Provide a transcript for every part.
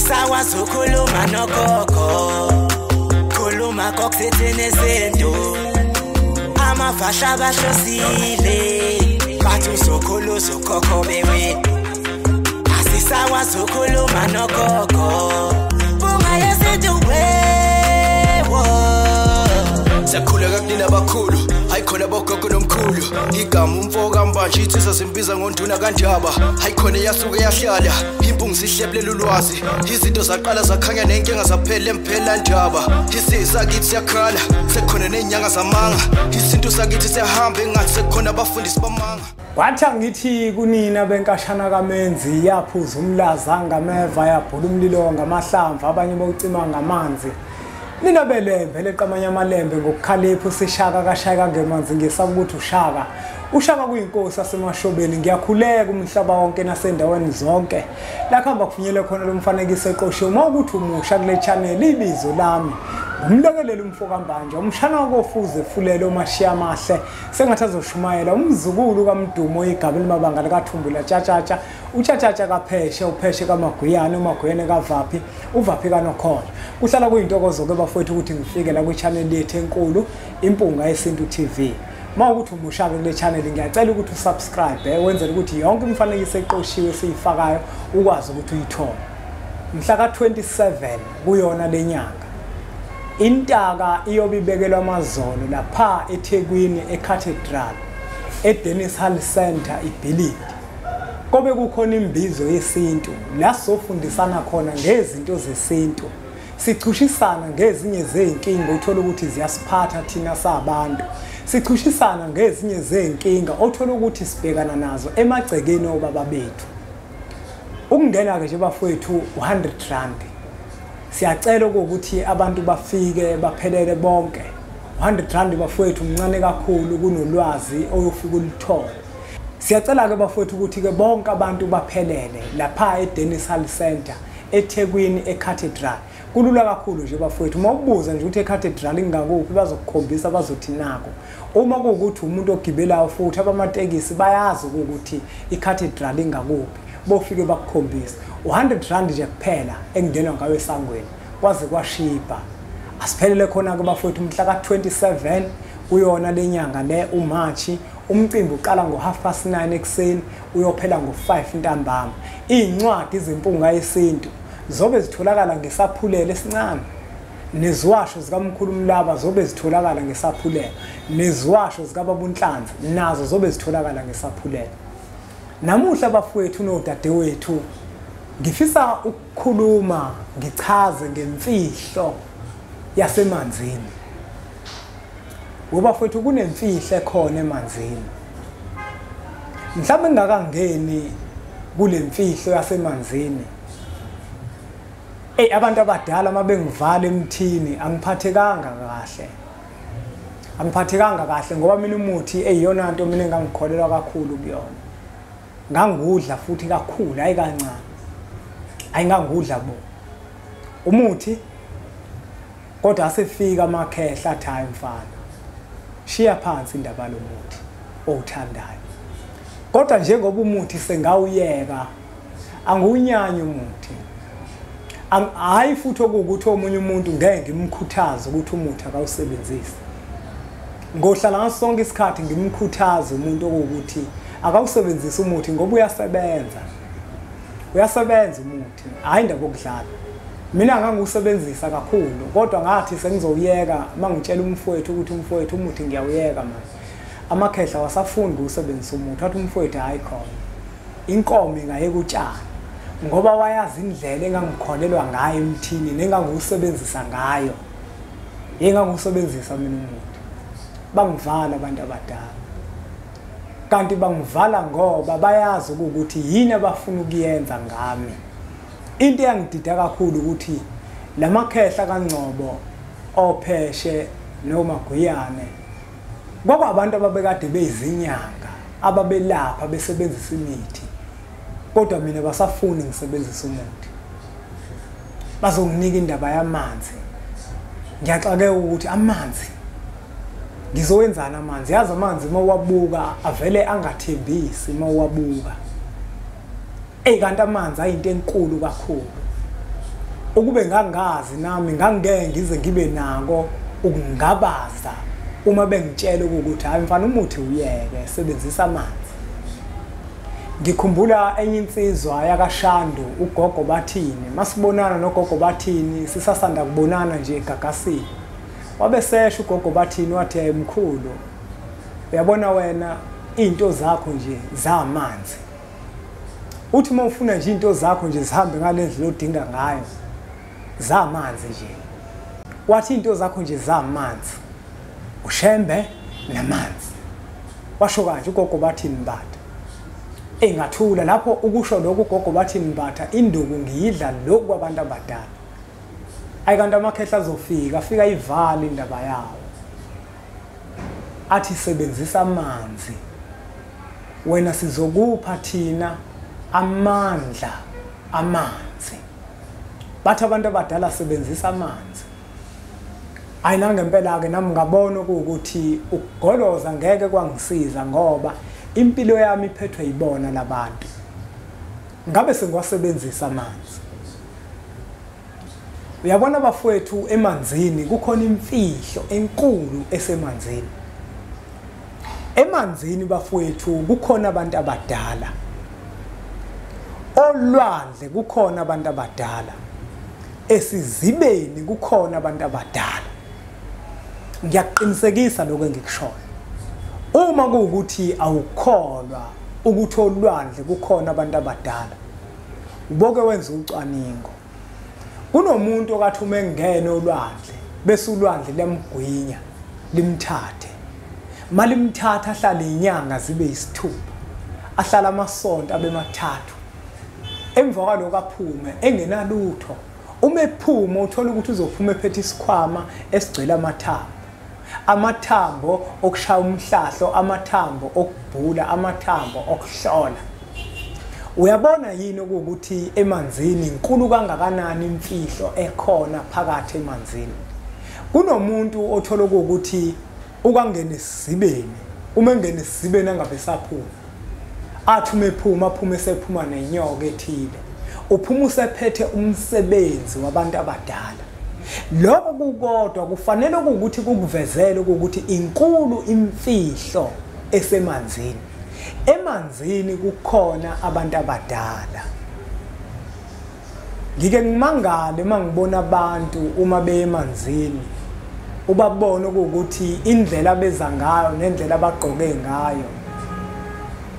Asisakwazi ukukhuluma nogogo, khuluma kokusethi nezinto. Amavasha bahlosile, bathi uzokhuluza ugogo bewethu. Asisakwazi ukukhuluma nogogo, bungaye siduwewo. Siyakhuleka kunina abakhulu, hayikhona bogogo nomkhulu. Igama umfoka mbanje itsizwa simbiza ngonduna kanjaba. Hayikhona yasuke yahlala, impungu sihlephlela ulwazi. Izinto zaqala zakhanya nenkinga zaphela emphela njaba. Isisa kithi siyakhala, sekhona nenyanga zamanga. Izinto sakithi siyahamba engathi sekhona abafundisi bamanga. Wathi ngithi kunina benkashana kaMenzi yaphuza umlaza ngameva yabhula umlilo ngamahlamvu abanye bawucima ngamanzi. Nina belembe leqamanya amalembe ngokukhalipha sishaka kashaka ngemanzi ngesaba ukuthi ushaka. Ushaka kuyinkosi asemashobeni ngiyakhuleka umhlaba wonke nasendaweni zonke. Lakhamba kufinyele khona lo mfanekiso eqoshe uma ukuthi umusha kule channel ibizo lami. Umlekelelo umfoka mbanje umshana wakofuze fulele omashiya amahle sengathi azoshumayela umzukulu kaMdumo igaba limabanga likaThumbula Tshatatsha uTshatatsha kaPheshe uPheshe kaMaguyane uMaguyane kaVaphi uVaphi kaNokhona. Kuhlala kuyintokozo ke bafowethu ukuthi ngifike la kwi-channel yethu enkulu Impunga Yesintu TV. Mawukuthi umushaka kule channel ngiyacela ukuthi usubscribe wenzele ukuthi yonke imfanekiso eqoshiwe siyifakayo ukwazi ukuthi uyithole. Mhla ka-27 kuyona lenyanga intaka iyobibekelwa amazolo lapha eThekwini eCathedral eDennis Hall Center iBhilidi. Kobe kukhona imbizo yesintu la sofundisana khona ngezinto zesintu. Sichushisana ngezinye zeinkinga uthola ukuthi ziyasiphatha thina sabantu. Sichushisana ngezinye zeinkinga othola ukuthi sibhekana nazo emagcekeni obaba bethu. Ukungena ke nje bafowethu 100 rand. Siyacela ukuthi abantu bafike baphelele bonke. 100 rand bafowethu mncane kakhulu kunolwazi oyofika ulithola. Siyacela ke bafowethu ukuthi ke bonke abantu baphelele lapha eDennis Hall Center eThekwini eCathedral. Kulula kakhulu nje bafowethu mawubuza nje ukuthi eCathedral ingakuphi bazokukhombisa bazothi nako. Uma kuwukuthi umuntu ogibelayo futhi abamatekisi bayazi ukuthi iCathedral ingakuphi. Bofike bakukhombisa 100 rand nje kuphela engingenwa ngawe esangweni kwaze kwashipa. Asiphelele khona ke bafowethu mhla ka-27 uyona lenyanga le uMarch. Umcimbi uqala ngo9:30 ekseni uyophela ngo5 ntambama. Incwadi izimpunga yesintu zobe zitholakala ngesaphulelo esincane. Neziwasho zikaMkhulu Mlaba zobe zitholakala ngesaphulelo. Neziwasho zikaBabunhlanzi nazo zobe zitholakala ngesaphulelo. Namuhla bafowethu nodadewethu ngifisa ukukhuluma ngichaze ngemfihlo yaseManzini. Ngoba bafowethu kunemfihlo ekhona emanzini. Mhlawumbe ngingakangeni kule mfihlo yasemanzini. Abantu abadala mabengivala emthini angiphathekanga kahle. Angiphathekanga kahle ngoba mina umuthi eyiyona nto mina engangikholelwa kakhulu kuyona. Ngangudla futhi kakhulu hayi kancane. Ayingangudla bo. Umuthi kodwa asefika amakhehla athi hayi mfana. Shiya phansi indaba lomuthi owuthandayo. Kodwa njengoba umuthi sengawuyeka angunyanya umuthi. Hayi futhi okuthi omunye umuntu ngeke ngimkhuthaze ukuthi umuthi akawusebenzise. Ngohlala ngasonke isikhathi ngimkhuthaze umuntu ukuthi akawusebenzise umuthi ngoba uyasebenza. Uyasebenza umuthi, hayi indaba okudlala. Mina ngangiwusebenzisa kakhulu kodwa ngathi sengizowuyeka mangitshela umfowethu ukuthi umfowethu umuthi ngiyawuyeka manje. Amakhehla wasafunda ukusebenzisa umuthi wathi umfowethu hayi khona. Inkomo ingayeka utshani ngoba wayazi indlela engangikholelwa ngayo emthini nengangiwusebenzisa ngayo. Engangiwusebenzisa mina umuthi. Bangivala abantu abadala. Kanti bangivala ngoba bayazi ukuthi yini abafuna ukuyenza ngami. Into eyangidida kakhulu ukuthi lamakhehla kaNgcobo oPheshe noMaguyane ngoba abantu ababekade beyizinyanga ababelapha besebenzisa imithi. Kodwa mina basafuni ngisebenzisa umuthi. Bazonginika indaba yamanzi. Ngiyaxake ukuthi amanzi ngizowenzana amanzi. Yazi amanzi mawabuka avele angathembisi mawabuka. Kanti amanzi ayinto enkulu kakhulu. ukube ngangazi nami ngangeke ngize ngibe nako ukungabaza uma bengitshela ukuthi hayi mfana umuthi uyeke sebenzisa amanzi. Ngikhumbula enye insizwa yakashandu ugogo bathini masibonana nogogo bathini sisasanda kubonana nje egagasini. Wabesesha ugogo bathini wathi hey mkhulu uyabona wena into zakho nje zamanzi. Uthi uma ufuna nje into zakho nje zihambe ngalendlela odinga ngayo zamanzi nje. Wathi into zakho nje zamanzi ushembe namanzi. Washo kanje ugogo bathini Mbatha. Engathula lapho ukusho lokho ugogo bathini Mbatha induku ngiyidla lokhu kwabantu abadala. Ayikanti amakhehla azofika afika ivali indaba yawo. Athi sebenzisa amanzi. Wena sizokupha thina amandla amanzi. Bathi abantu abadala sebenzisa amanzi. Ayinanga ngempela ke nami ngabona ukuthi ukugoloza ngeke kwangisiza ngoba impilo yami iphethwe yibona labantu. Ngabe sengiwasebenzisa amanzi. Uyabona bafowethu emanzini kukhona imfihlo enkulu esemanzini. Emanzini bafowethu kukhona abantu abadala. Olwandle kukhona abantu abadala. Esizibeni kukhona abantu abadala. Ngiyaqinisekisa lokho engikushoyo. Uma kuwukuthi awukholwa ukuthi olwandle kukhona abantu abadala, uboke wenza ucwaningo. Kunomuntu okathi uma engene olwandle bese ulwandle lemgwinya limthathe. Malimthatha ahlala inyanga zibe isithupha. Ahlala amasonto abe mathathu. Emva kwalokho aphume engenalutho. Uma ephuma uthola ukuthi uzophuma ephethe isikhwama esigcwele amathambo. Amathambo okushaya umhlahlo, amathambo okubhula, amathambo okuhlola. Uyabona yini ukuthi emanzini inkulu kangakanani imfihlo ekhona phakathi emanzini. Kunomuntu othola ukuthi ukangena esizibeni, uma engena esizibeni angabe saphuma. Athi uma ephuma aphume sephuma nenyoka ethile. Uphuma usephethe umsebenzi wabantu abadala. Lokho kukodwa kufanele ukuthi kukuvezele ukuthi inkulu imfihlo esemanzini. Emanzini kukhona abantu abadala. Ngike ngimangale mangibona abantu uma beyemanzini ubabona ukuthi indlela beza ngayo nendlela abagqoke ngayo.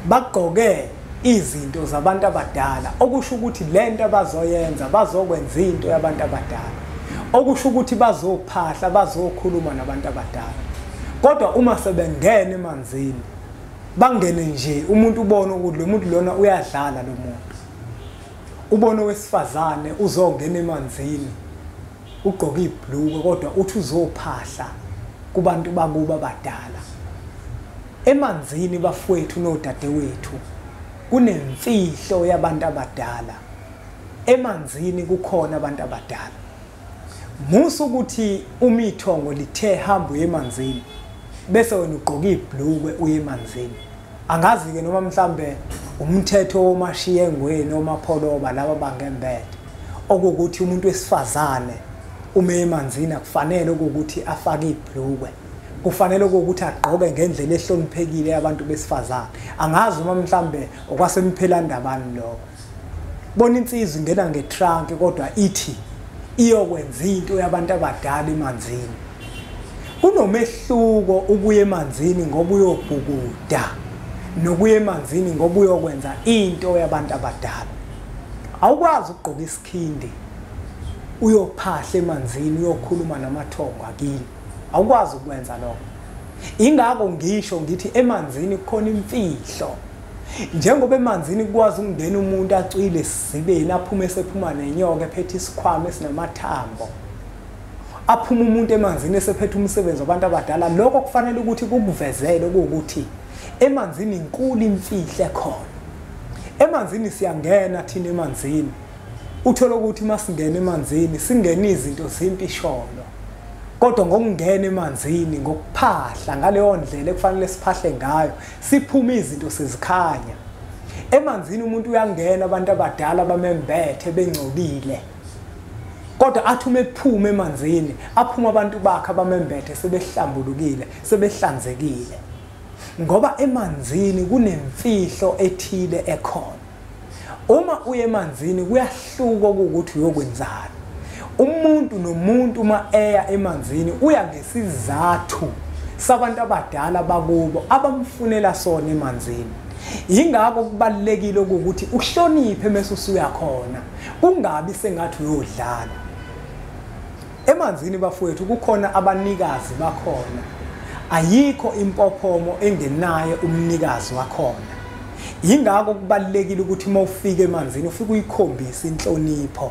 Bagqoke izinto zabantu abadala okusho ukuthi lento abazoyenza bazokwenza into yabantu abadala. Okusho ukuthi bazophahla bazokhuluma nabantu abadala. Kodwa uma sebengena emanzini bangene nje umuntu ubona ukuthi lo muntu lona uyadlala lo muntu. Ubona wesifazane uzongena emanzini ugqoka ibhluku kodwa uthi uzophahla kubantu bakuba abadala. Emanzini bafowethu nodadewethu kunemfihlo yabantu abadala. Emanzini kukhona abantu abadala. Musu ukuthi umithongo lithe hamba emanzini bese wena ugqoka ibhluku uye emanzini. Angazi ke noma mhlambe umthetho womashiya engweni noma pholoba laba bangembethe okuthi umuntu wesifazane uma emanzini akufanele ukuthi afake ibhluku. Kufanele ukuthi agqoke ngendlela ehloniphekile yabantu besifazane. Angazi uma mhlambe okwasempelandabani lokho. Bona insizwa ingena ngetrunk kodwa ithi iyokwenza into yabantu abadala emanzini. Kunomehluko ukuya emanzini ngoba uyobhukuda nokuya emanzini ngoba uyokwenza into yabantu abadala. Awukwazi ukugqoka isikhindi uyophahla emanzini uyokhuluma namathongo akini. Awukwazi ukwenza lokho. Ingakho ngisho ngithi emanzini kukhona imfihlo. Njengoba emanzini kwazi ukungena umuntu acwile isizibeni aphume sephuma nenyoka ephethe isikhwama esinamathambo. Aphuma umuntu emanzini esephethe umsebenzi wabantu abadala. Lokho kufanele ukuthi kukuvezele ukuthi emanzini inkulu imfihlo ekhona. Emanzini siyangena thina emanzini. Uthola ukuthi masingena emanzini singena izinto zempisholo. Kodwa ngokungena emanzini ngokuphahla ngaleyo ndlela ekufanele siphahle ngayo siphuma izinto sezikhanya. Emanzini umuntu uyangena abantu abadala bamembethe bengcolile. kodwa athi uma ephuma emanzini aphuma abantu bakhe abamembethe sebehlambulukile sebehlanzekile ngoba emanzini kunemfihlo ethile ekhona. Uma uye emanzini kuyahluka ukuthi uyokwenzani. Umuntu nomuntu uma eya emanzini uya ngesizathu sabantu abadala bakubo abamfunela sona emanzini. Yingakho kubalulekile ukuthi uhloniphe mase usuya khona, ungabi sengathi uyodlala. Emanzini bafowethu kukhona abanikazi bakhona. Ayikho impophomo engenayo umnikazi wakhona. Yingakho kubalulekile ukuthi uma ufika emanzini ufike uyikhombisa inhlonipho.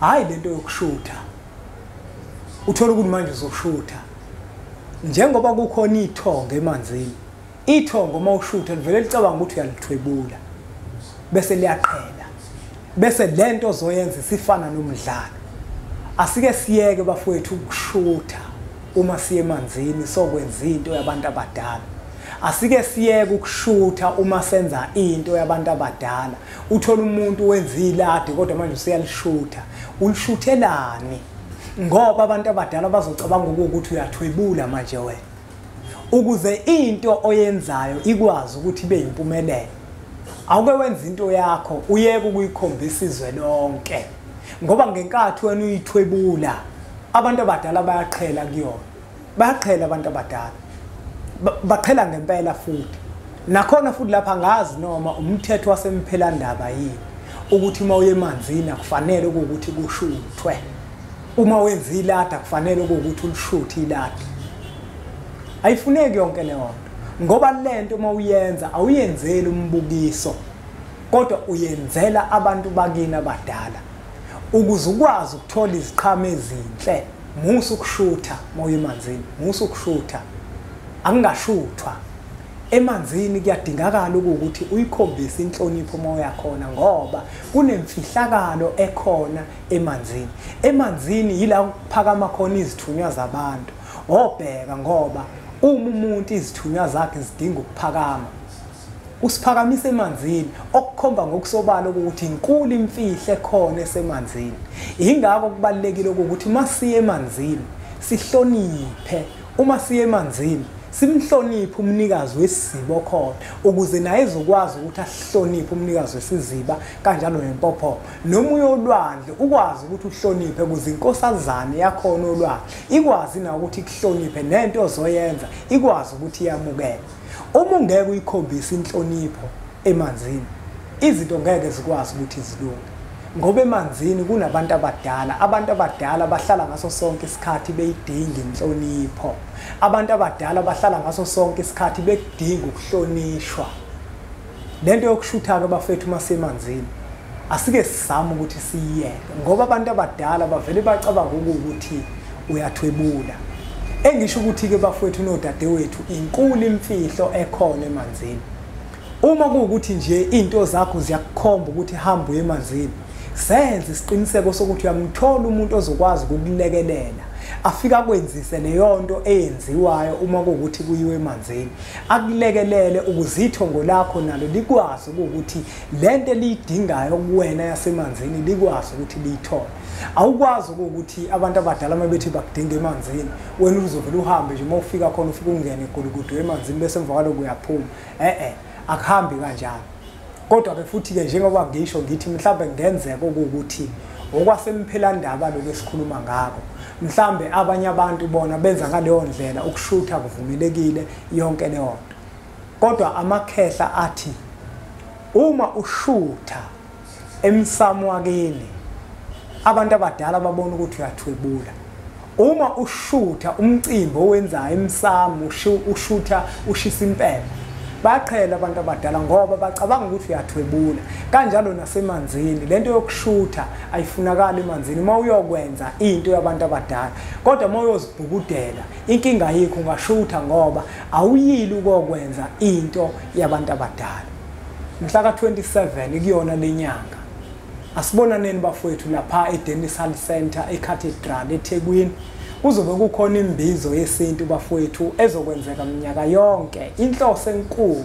Hayi lento yokushutha. Uthola ukuthi manje uzoshutha. Njengoba kukhona ithonga emanzini. Ithonga uma ushutha livele licabanga ukuthi uyalithwebula. Bese liyaqhela. Bese lento ozoyenza isifana nomdlalo. Asike siyeke bafowethu ukushutha uma siye emanzini sokwenza into yabantu abadala. Asike siyeke ukushutha uma senza into yabantu abadala. Uthola umuntu wenza ilade kodwa manje usiyalishutha. Ulishuthelani? Ngoba abantu abadala bazocabanga ukuthi uyathwebula manje wena. Ukuze into oyenzayo ikwazi ukuthi ibe impumelelo. Awuke wenza into yakho uyeke ukuyikhombisa izwe lonke. Ngoba ngenkathi wena uyithwebula abantu abadala bayaqhela kuyona. Bayaqhela abantu abadala. Baqhela ngempela futhi. Nakhona futhi lapha ngazi noma umthetho wasempelandaba yini ukuthi uma uye emanzini akufanele ukuthi kushuthwe. Uma wenza ilada kufanele ukuthi ulishuthe ilada. Ayifuneki yonke le nto. Ngoba lento uma uyenza awuyenzeli umbukiso kodwa uyenzela abantu bakini abadala. Ukuze ukwazi ukuthola iziqhamo ezinhle, musu ukushutha moya emanzini, musu ukushutha. Angashuthwa. Emanzini kuyadingakala ukuthi uyikhombise inhlonipho moya khona ngoba kunemfihlakalo ekhona emanzini. Emanzini yila kuphakama khona izithunywa zabantu. Obheka ngoba uma umuntu izithunywa zakhe zidinga ukuphakama usiphakamise emanzini okukhomba ngokusobala ukuthi inkulu imfihlo ekhona esemanzini. Ingakho kubalulekile ukuthi masiye emanzini sihloniphe. Uma siye emanzini simhloniphe umnikazi wesiziba khona ukuze naye ezokwazi ukuthi ahloniphe umnikazi wesiziba kanjalo nempopho. Noma uyolwandle ukwazi ukuthi uhloniphe ukuze inkosazane yakhona olwandle ikwazi na ukuthi ikuhloniphe nento ozoyenza ikwazi ukuthi iyamukele. Uma ungeke uyikhombisa inhlonipho emanzini izinto ngeke zikwazi ukuthi zilunge. Ngoba emanzini kunabantu abadala. Abantu abadala bahlala ngaso sonke isikhathi beyidinga inhlonipho. Abantu abadala bahlala ngaso sonke isikhathi bekudinga ukuhlonishwa. Lento yokushutha ke bafethu masemanzini asike sizame ukuthi siyiyeke ngoba abantu abadala bavele bacabanga ukuthi uyathwebula. Engisho ukuthi ke bafethu nodadewethu inkulu imfihlo ekhona emanzini. Uma kuukuthi nje into zakho ziyakukhomba ukuthi hamba emanzini, senze isiqiniseko sokuthi uyamthola umuntu ozokwazi ukukulekelela afika kwenzise leyo nto eyenziwayo uma kuukuthi kuyiwe emanzini. Akulekelele ukuze ithongo lakho nalo likwazi ukuthi lento elidingayo kuwena yasemanzini likwazi ukuthi liyithole. Awukwazi ukuthi abantu abadala mabethi bakudinga emanzini wena uzovela uhambe nje uma ufika khona ufika ungene egulukudu emanzini bese emva kwalokho uyaphuma. Akuhambi kanjalo. Kodwa ke futhi ke njengoba ngisho ngithi mhlawumbe ngenzeka ukuthi okwasemphelandaba lokho esikhuluma ngako mhlambe abanye abantu bona benza ngaleyo ndlela ukushutha kuvumelekile yonke leyo nto. Kodwa amakhehla athi uma ushutha emsamo wakini abantu abadala babona ukuthi uyathwebula. Uma ushutha umcimbi owenzayo emsamo ushutha ushisa impepho baqhela abantu abadala ngoba bacabanga ukuthi uyathwebula. Kanjalo nasemanzini lento yokushutha ayifunakala emanzini uma uyokwenza into yabantu abadala. Kodwa uma uyozibhukudela inkinga yikho ungashutha ngoba awuyili ukokwenza into yabantu abadala. Mhla ka-27 ikuyona lenyanga asibonaneni bafowethu lapha eDennis Hall Center eCathedral eThekwini. Kuzobe kukhona imbizo yesintu bafowethu ezokwenzeka minyaka yonke. Inhloso enkulu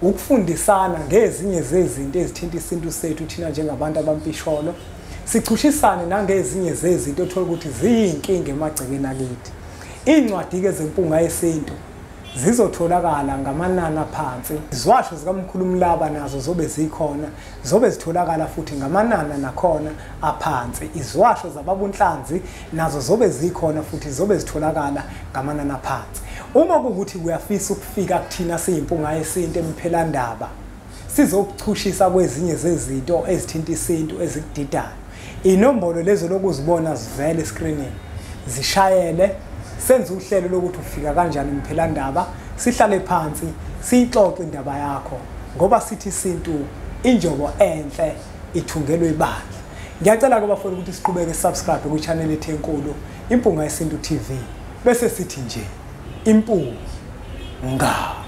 ukufundisana ngezinye zezinto ezithinta isintu sethu thina njengabantu abamfihlo. sichushisane nangezinye zezinto othola ukuthi ziyinkinga emagcekeni akithi. Incwadi ke zempunga yesintu zizotholakala ngamanani aphansi. Izwasho zikaMkhulumlaba nazo zobe zikhona, zobe zitholakala futhi ngamanani nakhona aphansi. Izwasho zababunhlanzi nazo zobe zikhona futhi zobe zitholakala ngamanani aphansi. Uma kuwukuthi kuyafisa ukufika kuthina siyimpunga yesintu emphelandaba, sizokuchushisa kwezinye zezinto ezithinta isintu ezikudidayo. Inombolo lezo lokuzibona zivele escreenini. Zishayele, senze uhlelo lokuthi ufika kanjani emphelandaba, sihlale phansi, siyixoxe indaba yakho ngoba sithi isintu injobo enhle ithungelwe ibandla. Ngiyacela ke bafuna ukuthi siqhubeke subscribe ku channel yethu enkulu Impunga Yesintu TV. Bese sithi nje impunga.